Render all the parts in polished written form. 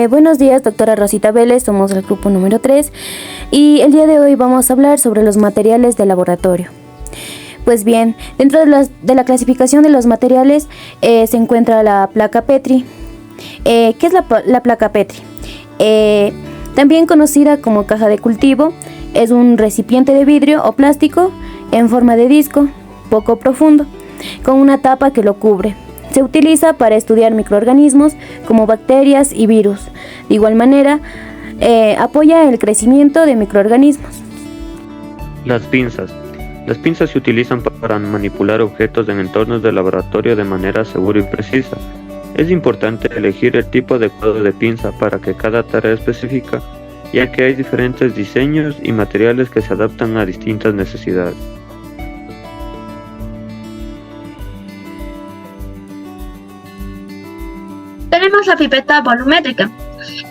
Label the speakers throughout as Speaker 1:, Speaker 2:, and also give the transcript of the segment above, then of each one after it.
Speaker 1: Buenos días, doctora Rosita Vélez, somos el grupo número 3 y el día de hoy vamos a hablar sobre los materiales de laboratorio. Pues bien, dentro de la clasificación de los materiales se encuentra la placa Petri. ¿Qué es la placa Petri? También conocida como caja de cultivo, es un recipiente de vidrio o plástico en forma de disco, poco profundo, con una tapa que lo cubre. Se utiliza para estudiar microorganismos como bacterias y virus. De igual manera, apoya el crecimiento de microorganismos.
Speaker 2: Las pinzas. Las pinzas se utilizan para manipular objetos en entornos de laboratorio de manera segura y precisa. Es importante elegir el tipo adecuado de pinza para que cada tarea específica, ya que hay diferentes diseños y materiales que se adaptan a distintas necesidades.
Speaker 3: Tenemos la pipeta volumétrica.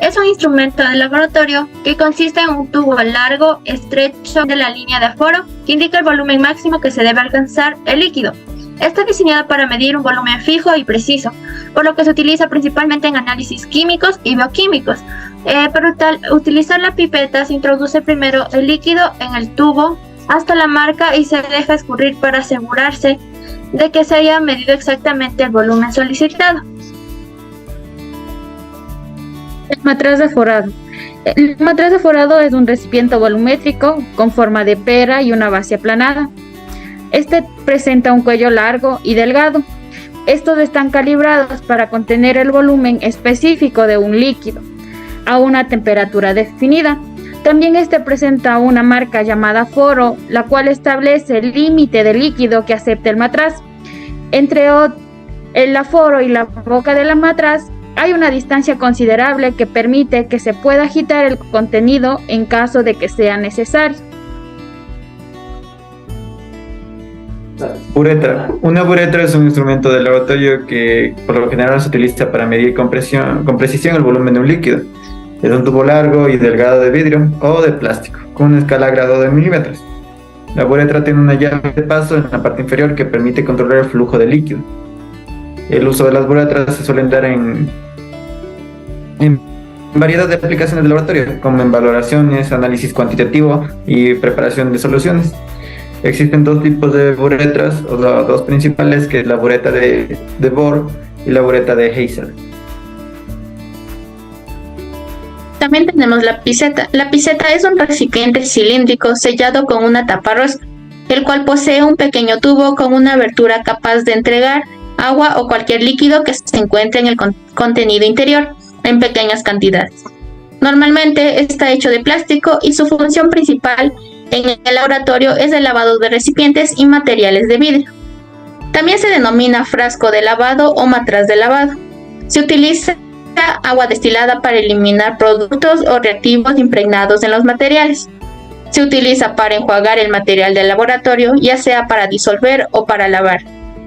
Speaker 3: Es un instrumento de laboratorio que consiste en un tubo largo, estrecho de la línea de aforo que indica el volumen máximo que se debe alcanzar el líquido. Está diseñada para medir un volumen fijo y preciso, por lo que se utiliza principalmente en análisis químicos y bioquímicos. Para utilizar la pipeta se introduce primero el líquido en el tubo hasta la marca y se deja escurrir para asegurarse de que se haya medido exactamente el volumen solicitado.
Speaker 4: El matraz de forado. El matraz de forado es un recipiente volumétrico con forma de pera y una base aplanada. Este presenta un cuello largo y delgado. Estos están calibrados para contener el volumen específico de un líquido a una temperatura definida. También este presenta una marca llamada foro, la cual establece el límite de líquido que acepta el matraz. Entre el aforo y la boca de la matraz hay una distancia considerable que permite que se pueda agitar el contenido en caso de que sea necesario.
Speaker 5: Bureta. Una bureta es un instrumento de laboratorio que por lo general se utiliza para medir con precisión el volumen de un líquido. Es un tubo largo y delgado de vidrio o de plástico, con una escala a grado de milímetros. La bureta tiene una llave de paso en la parte inferior que permite controlar el flujo de líquido. El uso de las buretas se suelen dar en variedad de aplicaciones de laboratorio, como en valoraciones, análisis cuantitativo y preparación de soluciones. Existen dos tipos de buretas, o dos principales, que es la bureta de Bohr y la bureta de Heiser.
Speaker 3: También tenemos la piseta. La piseta es un recipiente cilíndrico sellado con una tapa rosca, el cual posee un pequeño tubo con una abertura capaz de entregar agua o cualquier líquido que se encuentre en el contenido interior en pequeñas cantidades. Normalmente está hecho de plástico y su función principal en el laboratorio es el lavado de recipientes y materiales de vidrio. También se denomina frasco de lavado o matraz de lavado. Se utiliza agua destilada para eliminar productos o reactivos impregnados en los materiales. Se utiliza para enjuagar el material del laboratorio, ya sea para disolver o para lavar.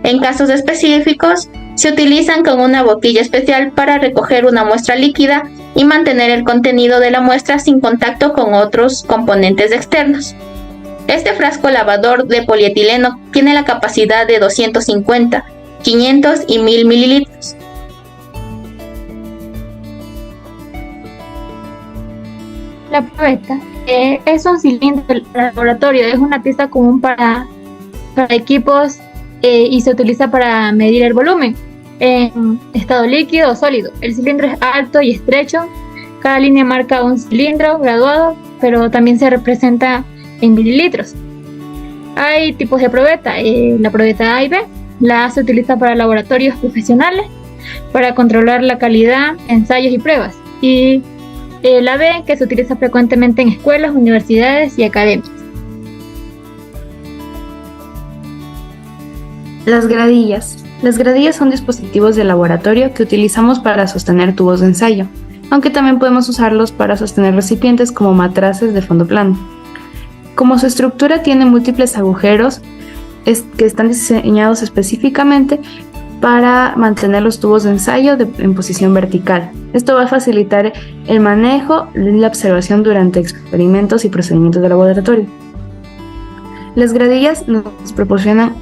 Speaker 3: En casos específicos, se utilizan con una boquilla especial para recoger una muestra líquida y mantener el contenido de la muestra sin contacto con otros componentes externos. Este frasco lavador de polietileno tiene la capacidad de 250, 500 y 1000 mililitros.
Speaker 4: La probeta es un cilindro de laboratorio, es una pieza común para equipos y se utiliza para medir el volumen en estado líquido o sólido. El cilindro es alto y estrecho, cada línea marca un cilindro graduado, pero también se representa en mililitros. Hay tipos de probeta, la probeta A y B. La A se utiliza para laboratorios profesionales, para controlar la calidad, ensayos y pruebas, y la B, que se utiliza frecuentemente en escuelas, universidades y academias.
Speaker 6: Las gradillas. Las gradillas son dispositivos de laboratorio que utilizamos para sostener tubos de ensayo, aunque también podemos usarlos para sostener recipientes como matraces de fondo plano. Como su estructura tiene múltiples agujeros que están diseñados específicamente para mantener los tubos de ensayo en posición vertical. Esto va a facilitar el manejo y la observación durante experimentos y procedimientos de laboratorio. Las gradillas nos proporcionan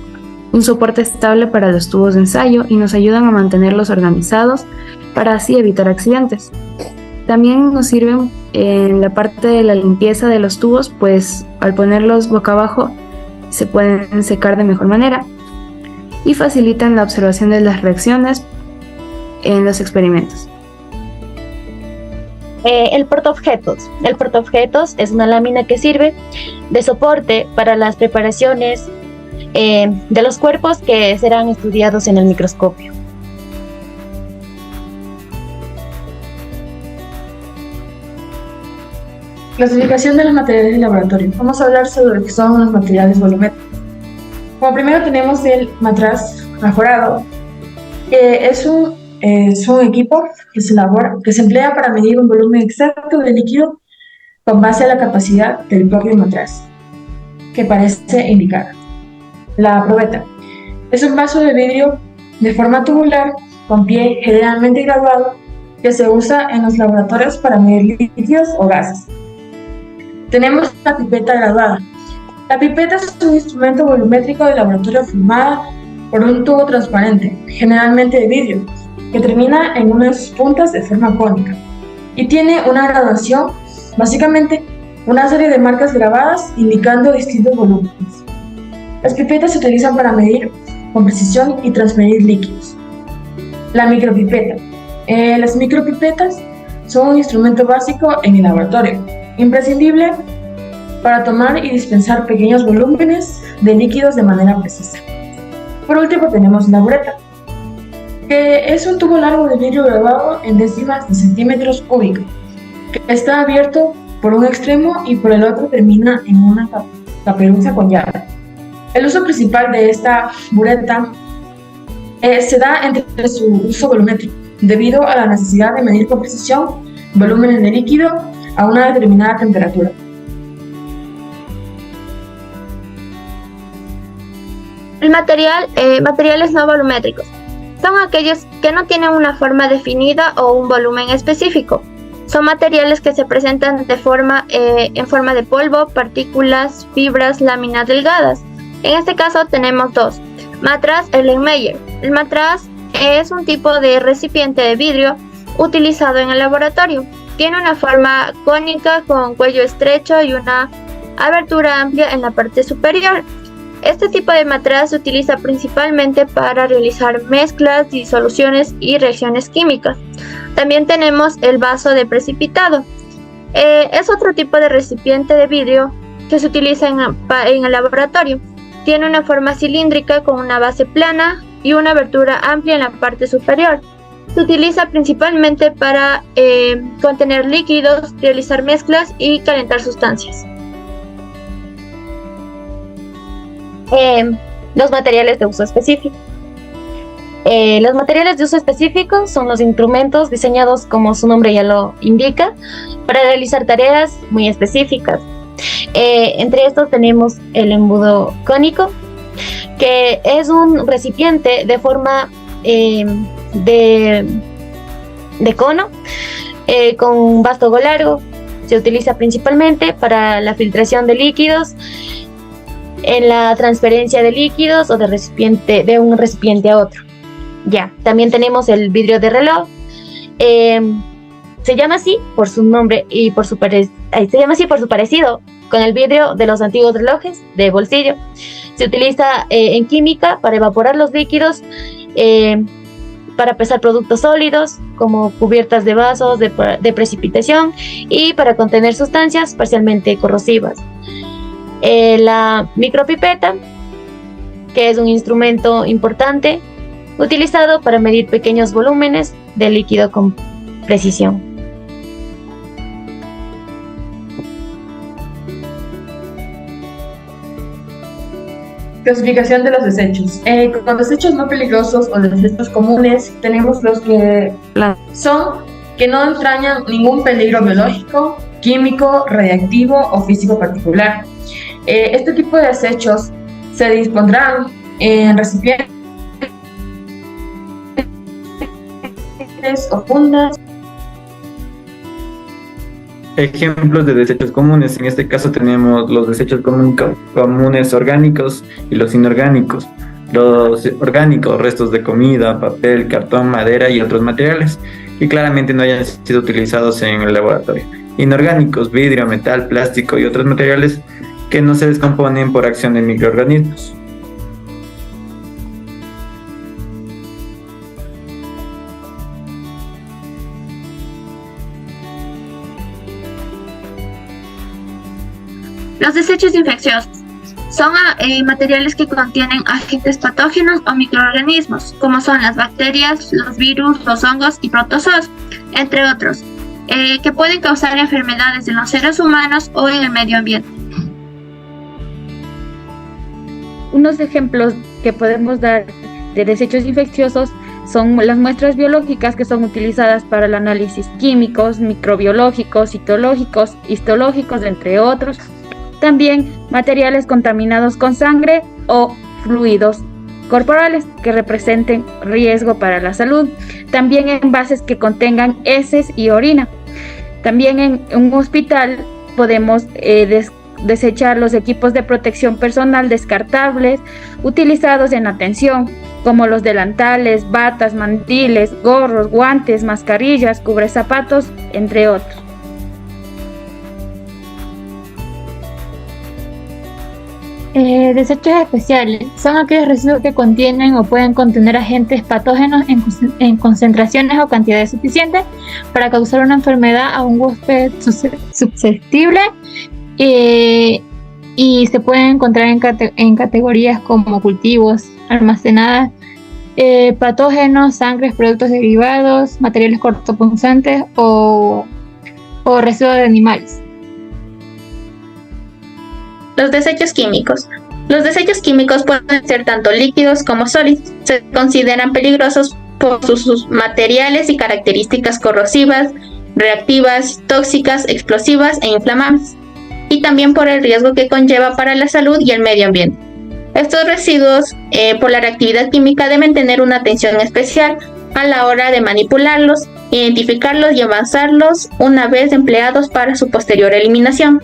Speaker 6: un soporte estable para los tubos de ensayo y nos ayudan a mantenerlos organizados para así evitar accidentes. También nos sirven en la parte de la limpieza de los tubos, pues al ponerlos boca abajo se pueden secar de mejor manera y facilitan la observación de las reacciones en los experimentos.
Speaker 1: El portaobjetos. El portaobjetos es una lámina que sirve de soporte para las preparaciones de los cuerpos que serán estudiados en el microscopio.
Speaker 7: Clasificación de los materiales de laboratorio. Vamos a hablar sobre lo que son los materiales volumétricos. Como primero tenemos el matraz aforado, que es un equipo que se emplea para medir un volumen exacto de líquido con base a la capacidad del propio matraz, que parece indicar. La probeta es un vaso de vidrio de forma tubular con pie generalmente graduado que se usa en los laboratorios para medir líquidos o gases. Tenemos la pipeta graduada. La pipeta es un instrumento volumétrico de laboratorio formada por un tubo transparente, generalmente de vidrio, que termina en unas puntas de forma cónica y tiene una graduación, básicamente una serie de marcas grabadas indicando distintos volúmenes. Las pipetas se utilizan para medir con precisión y transferir líquidos. La micropipeta. Las micropipetas son un instrumento básico en el laboratorio, imprescindible para tomar y dispensar pequeños volúmenes de líquidos de manera precisa. Por último tenemos la bureta, que es un tubo largo de vidrio grabado en décimas de centímetros cúbicos, que está abierto por un extremo y por el otro termina en una caperuza con llave. El uso principal de esta bureta se da entre su uso volumétrico, debido a la necesidad de medir con precisión volúmenes de líquido a una determinada temperatura.
Speaker 8: Materiales no volumétricos son aquellos que no tienen una forma definida o un volumen específico. Son materiales que se presentan en forma de polvo, partículas, fibras, láminas delgadas. En este caso tenemos dos. Matraz Erlenmeyer. El matraz es un tipo de recipiente de vidrio utilizado en el laboratorio. Tiene una forma cónica con cuello estrecho y una abertura amplia en la parte superior. Este tipo de matraz se utiliza principalmente para realizar mezclas, disoluciones y reacciones químicas. También tenemos el vaso de precipitado. Es otro tipo de recipiente de vidrio que se utiliza en el laboratorio. Tiene una forma cilíndrica con una base plana y una abertura amplia en la parte superior. Se utiliza principalmente para contener líquidos, realizar mezclas y calentar sustancias. Los materiales de uso específico. Los materiales de uso específico son los instrumentos diseñados, como su nombre ya lo indica, para realizar tareas muy específicas. Entre estos tenemos el embudo cónico, que es un recipiente de forma de cono con un vástago largo. Se utiliza principalmente para la filtración de líquidos, en la transferencia de líquidos o de un recipiente a otro. También tenemos el vidrio de reloj. Se llama así por su nombre y por su parecido con el vidrio de los antiguos relojes de bolsillo. Se utiliza en química para evaporar los líquidos, para pesar productos sólidos como cubiertas de vasos de precipitación y para contener sustancias parcialmente corrosivas. La micropipeta, que es un instrumento importante utilizado para medir pequeños volúmenes de líquido con precisión.
Speaker 7: Clasificación de los desechos. Con desechos no peligrosos o desechos comunes tenemos los que no entrañan ningún peligro biológico, químico, radiactivo o físico particular. Este tipo de desechos se dispondrán en recipientes o fundas.
Speaker 5: Ejemplos de desechos comunes. En este caso tenemos los desechos comunes orgánicos y los inorgánicos. Los orgánicos, restos de comida, papel, cartón, madera y otros materiales. y claramente no hayan sido utilizados en el laboratorio. Inorgánicos, vidrio, metal, plástico y otros materiales que no se descomponen por acción de microorganismos.
Speaker 8: Los desechos infecciosos son materiales que contienen agentes patógenos o microorganismos, como son las bacterias, los virus, los hongos y protozoos, entre otros, que pueden causar enfermedades en los seres humanos o en el medio ambiente.
Speaker 4: Unos ejemplos que podemos dar de desechos infecciosos son las muestras biológicas que son utilizadas para el análisis químicos, microbiológicos, citológicos, histológicos, entre otros. También materiales contaminados con sangre o fluidos corporales que representen riesgo para la salud. También envases que contengan heces y orina. También en un hospital podemos desechar los equipos de protección personal descartables utilizados en atención, como los delantales, batas, mandiles, gorros, guantes, mascarillas, cubrezapatos, entre otros.
Speaker 9: Desechos especiales son aquellos residuos que contienen o pueden contener agentes patógenos en concentraciones o cantidades suficientes para causar una enfermedad a un huésped susceptible, y se pueden encontrar en categorías como cultivos, almacenadas, patógenos, sangres, productos derivados, materiales cortopunzantes o residuos de animales.
Speaker 3: Los desechos químicos. Los desechos químicos pueden ser tanto líquidos como sólidos. Se consideran peligrosos por sus materiales y características corrosivas, reactivas, tóxicas, explosivas e inflamables, y también por el riesgo que conlleva para la salud y el medio ambiente. Estos residuos, por la reactividad química, deben tener una atención especial a la hora de manipularlos, identificarlos y avanzarlos una vez empleados para su posterior eliminación.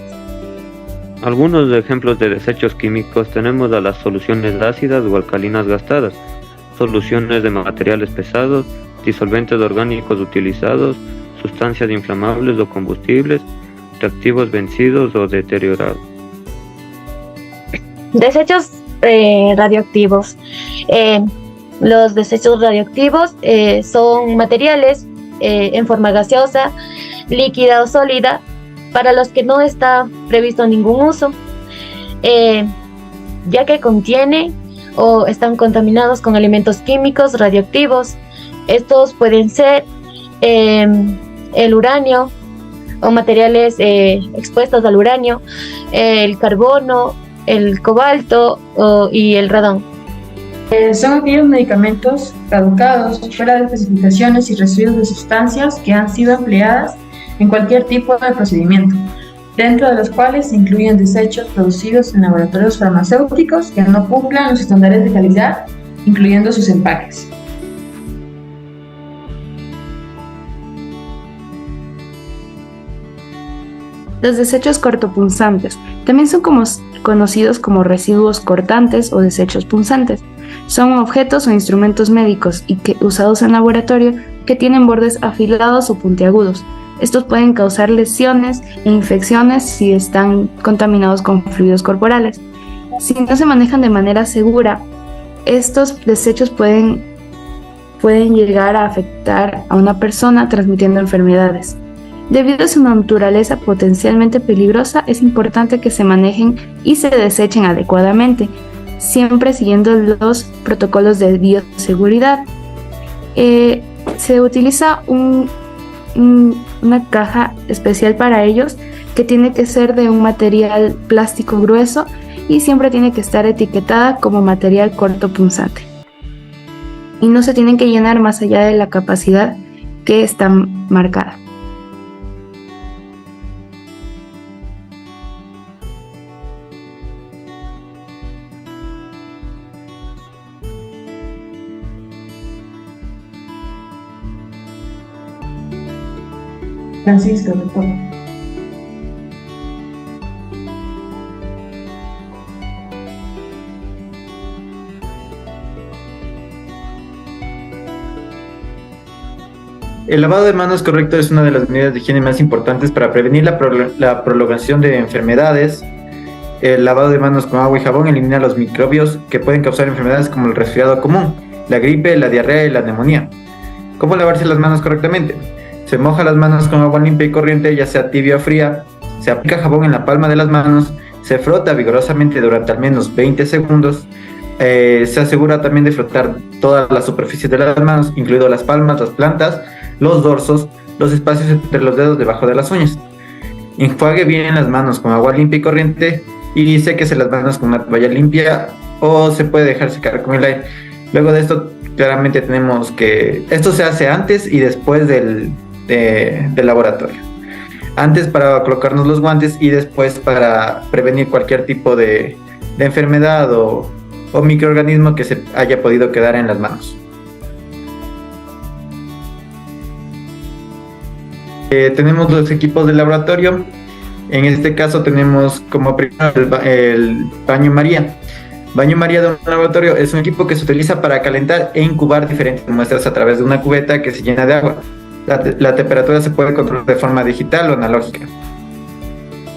Speaker 2: Algunos ejemplos de desechos químicos tenemos a las soluciones ácidas o alcalinas gastadas, soluciones de materiales pesados, disolventes orgánicos utilizados, sustancias inflamables o combustibles, reactivos vencidos o deteriorados.
Speaker 1: Desechos radioactivos. Los desechos radioactivos son materiales en forma gaseosa, líquida o sólida, para los que no está previsto ningún uso, ya que contiene o están contaminados con elementos químicos radioactivos. Estos pueden ser el uranio o materiales expuestos al uranio, el carbono, el cobalto y el radón.
Speaker 7: Son aquellos medicamentos caducados, fuera de especificaciones y residuos de sustancias que han sido empleadas en cualquier tipo de procedimiento, dentro de los cuales se incluyen desechos producidos en laboratorios farmacéuticos que no cumplan los estándares de calidad, incluyendo sus empaques.
Speaker 6: Los desechos cortopunzantes también son conocidos como residuos cortantes o desechos punzantes. Son objetos o instrumentos médicos usados en laboratorio que tienen bordes afilados o puntiagudos. Estos pueden causar lesiones e infecciones si están contaminados con fluidos corporales. Si no se manejan de manera segura, estos desechos pueden llegar a afectar a una persona transmitiendo enfermedades. Debido a su naturaleza potencialmente peligrosa, es importante que se manejen y se desechen adecuadamente, siempre siguiendo los protocolos de bioseguridad. Se utiliza una caja especial para ellos, que tiene que ser de un material plástico grueso y siempre tiene que estar etiquetada como material cortopunzante. Y no se tienen que llenar más allá de la capacidad que está marcada.
Speaker 7: Francisco, doctor.
Speaker 5: El lavado de manos correcto es una de las medidas de higiene más importantes para prevenir la prolongación de enfermedades. El lavado de manos con agua y jabón elimina los microbios que pueden causar enfermedades como el resfriado común, la gripe, la diarrea y la neumonía. ¿Cómo lavarse las manos correctamente? Se moja las manos con agua limpia y corriente, ya sea tibia o fría. Se aplica jabón en la palma de las manos. Se frota vigorosamente durante al menos 20 segundos. Se asegura también de frotar todas las superficies de las manos, incluido las palmas, las plantas, los dorsos, los espacios entre los dedos debajo de las uñas. Enjuague bien las manos con agua limpia y corriente y séquese las manos con una toalla limpia o se puede dejar secar con el aire. Luego de esto, claramente tenemos que esto se hace antes y después del laboratorio. Antes para colocarnos los guantes y después para prevenir cualquier tipo de enfermedad o microorganismo que se haya podido quedar en las manos. Tenemos los equipos de laboratorio. En este caso tenemos como primero el baño María. Baño María de un laboratorio es un equipo que se utiliza para calentar e incubar diferentes muestras a través de una cubeta que se llena de agua. La temperatura se puede controlar de forma digital o analógica.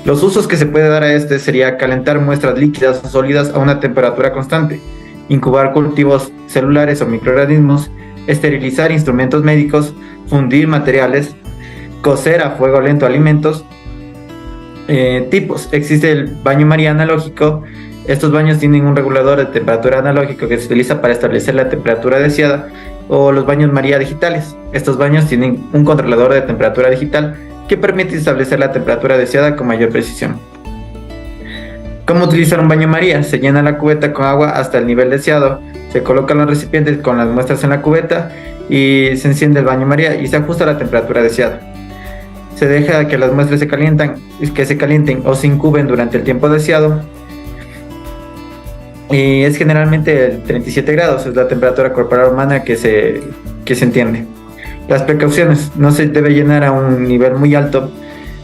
Speaker 5: Los usos que se puede dar a este sería calentar muestras líquidas o sólidas a una temperatura constante, incubar cultivos celulares o microorganismos, esterilizar instrumentos médicos, fundir materiales, cocer a fuego lento alimentos. Tipos: existe el baño María analógico. Estos baños tienen un regulador de temperatura analógico que se utiliza para establecer la temperatura deseada, o los baños María digitales. Estos baños tienen un controlador de temperatura digital que permite establecer la temperatura deseada con mayor precisión. ¿Cómo utilizar un baño María? Se llena la cubeta con agua hasta el nivel deseado, se colocan los recipientes con las muestras en la cubeta y se enciende el baño María y se ajusta la temperatura deseada. Se deja que las muestras se calienten o se incuben durante el tiempo deseado. Y es generalmente 37 grados, es la temperatura corporal humana que se entiende. Las precauciones: no se debe llenar a un nivel muy alto,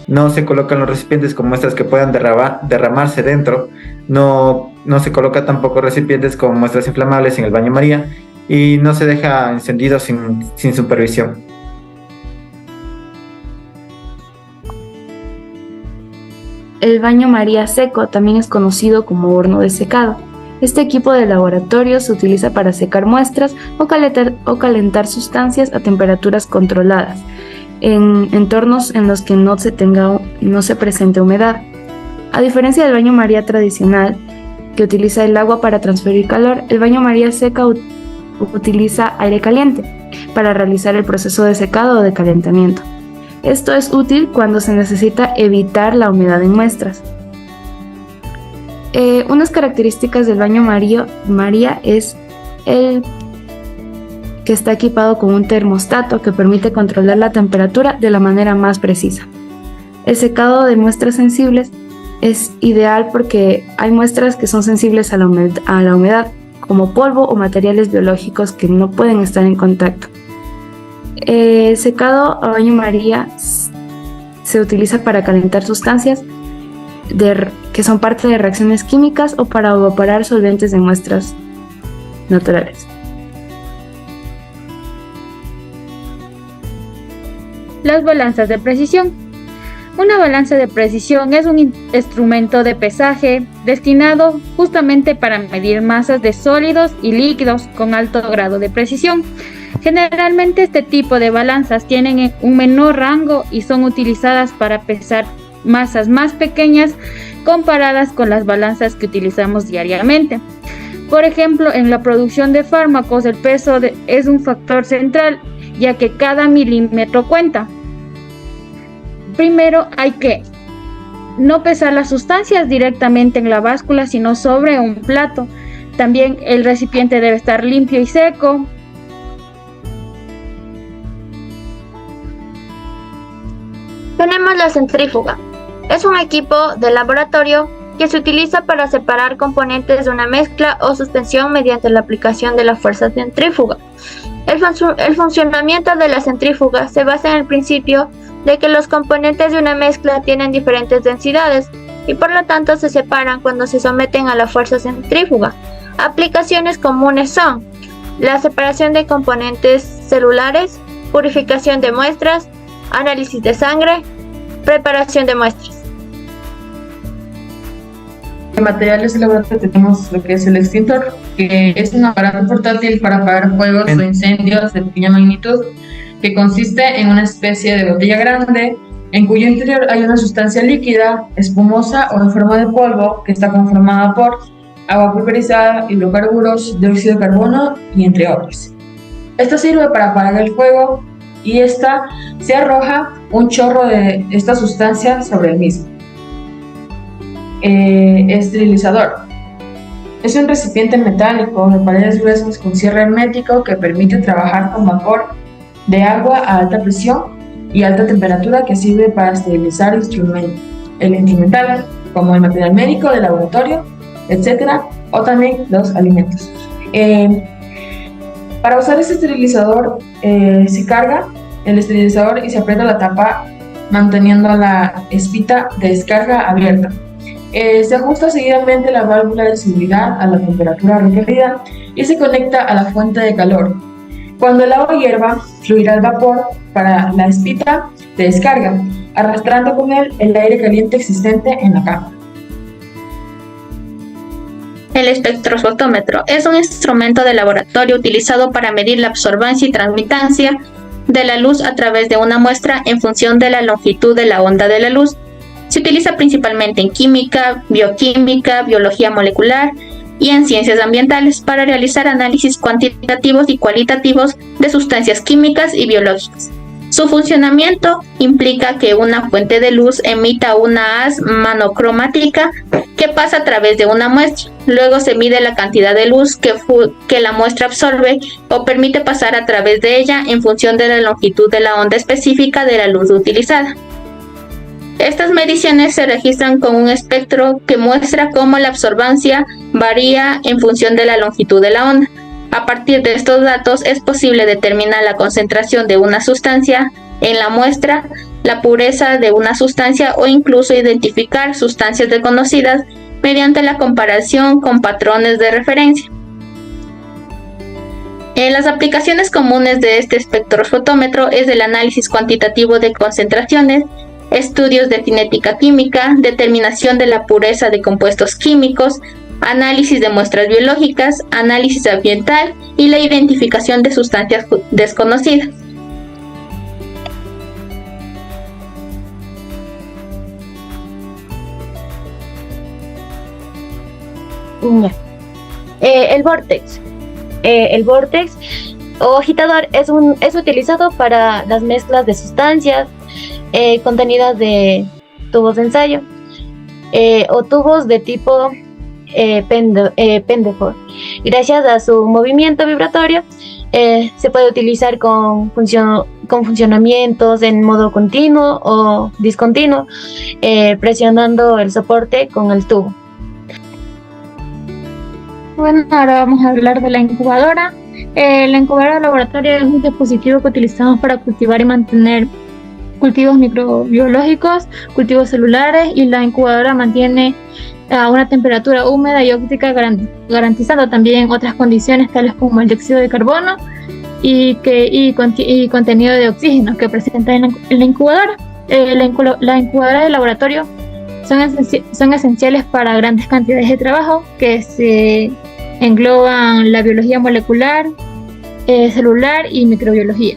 Speaker 5: no se colocan los recipientes con muestras que puedan derramarse dentro, no se coloca tampoco recipientes con muestras inflamables en el baño María y no se deja encendido sin supervisión.
Speaker 6: El baño María seco también es conocido como horno de secado. Este equipo de laboratorio se utiliza para secar muestras o calentar sustancias a temperaturas controladas en entornos en los que no se presente humedad. A diferencia del baño María tradicional, que utiliza el agua para transferir calor, el baño María seca utiliza aire caliente para realizar el proceso de secado o de calentamiento. Esto es útil cuando se necesita evitar la humedad en muestras. Unas características del baño María es el que está equipado con un termostato que permite controlar la temperatura de la manera más precisa. El secado de muestras sensibles es ideal porque hay muestras que son sensibles a la humedad, como polvo o materiales biológicos que no pueden estar en contacto. El secado a baño María se utiliza para calentar sustancias que son parte de reacciones químicas o para evaporar solventes de muestras naturales.
Speaker 4: Las balanzas de precisión. Una balanza de precisión es un instrumento de pesaje destinado justamente para medir masas de sólidos y líquidos con alto grado de precisión. Generalmente este tipo de balanzas tienen un menor rango y son utilizadas para pesar masas más pequeñas comparadas con las balanzas que utilizamos diariamente. Por ejemplo, en la producción de fármacos el peso es un factor central, ya que cada milímetro cuenta. Primero hay que no pesar las sustancias directamente en la báscula, sino sobre un plato. También el recipiente debe estar limpio y seco.
Speaker 8: Tenemos la centrífuga. Es un equipo de laboratorio que se utiliza para separar componentes de una mezcla o suspensión mediante la aplicación de la fuerza centrífuga. El funcionamiento de la centrífuga se basa en el principio de que los componentes de una mezcla tienen diferentes densidades y por lo tanto se separan cuando se someten a la fuerza centrífuga. Aplicaciones comunes son la separación de componentes celulares, purificación de muestras, análisis de sangre, preparación de muestras.
Speaker 7: En materiales de laboratorio tenemos lo que es el extintor, que es un aparato portátil para apagar fuegos o incendios de pequeña magnitud, que consiste en una especie de botella grande, en cuyo interior hay una sustancia líquida, espumosa o en forma de polvo, que está conformada por agua pulverizada, hidrocarburos, dióxido de carbono y entre otros. Esto sirve para apagar el fuego y se arroja un chorro de esta sustancia sobre el mismo. Esterilizador. Es un recipiente metálico de paredes gruesas con cierre hermético que permite trabajar con vapor de agua a alta presión y alta temperatura, que sirve para esterilizar el instrumental, como el material médico del laboratorio, etc., o también los alimentos. Para usar este esterilizador, se carga el esterilizador y se aprieta la tapa manteniendo la espita de descarga abierta. Se ajusta seguidamente la válvula de seguridad a la temperatura requerida y se conecta a la fuente de calor. Cuando el agua hierva, fluirá el vapor para la espita de descarga, arrastrando con él el aire caliente existente en la cámara.
Speaker 3: El espectrofotómetro es un instrumento de laboratorio utilizado para medir la absorbancia y transmitancia de la luz a través de una muestra en función de la longitud de la onda de la luz. Se utiliza principalmente en química, bioquímica, biología molecular y en ciencias ambientales para realizar análisis cuantitativos y cualitativos de sustancias químicas y biológicas. Su funcionamiento implica que una fuente de luz emita una haz monocromática que pasa a través de una muestra. Luego se mide la cantidad de luz que la muestra absorbe o permite pasar a través de ella en función de la longitud de la onda específica de la luz utilizada. Estas mediciones se registran con un espectro que muestra cómo la absorbancia varía en función de la longitud de la onda. A partir de estos datos es posible determinar la concentración de una sustancia en la muestra, la pureza de una sustancia o incluso identificar sustancias desconocidas mediante la comparación con patrones de referencia. Las aplicaciones comunes de este espectrofotómetro es el análisis cuantitativo de concentraciones, estudios de cinética química, determinación de la pureza de compuestos químicos, análisis de muestras biológicas, análisis ambiental y la identificación de sustancias desconocidas.
Speaker 1: El vórtex. El vórtex o agitador es utilizado para las mezclas de sustancias contenidas de tubos de ensayo o tubos de tipo Pendeford. Gracias a su movimiento vibratorio se puede utilizar con funcionamientos en modo continuo o discontinuo, presionando el soporte con el tubo.
Speaker 9: Bueno, ahora vamos a hablar de la incubadora. La incubadora de laboratorio es un dispositivo que utilizamos para cultivar y mantener cultivos microbiológicos, cultivos celulares, y la incubadora mantiene a una temperatura húmeda y óptica, garantizando también otras condiciones tales como el dióxido de carbono y contenido de oxígeno que presenta en la incubadora. La incubadora de laboratorio son esenciales para grandes cantidades de trabajo que se engloban la biología molecular, celular y microbiología.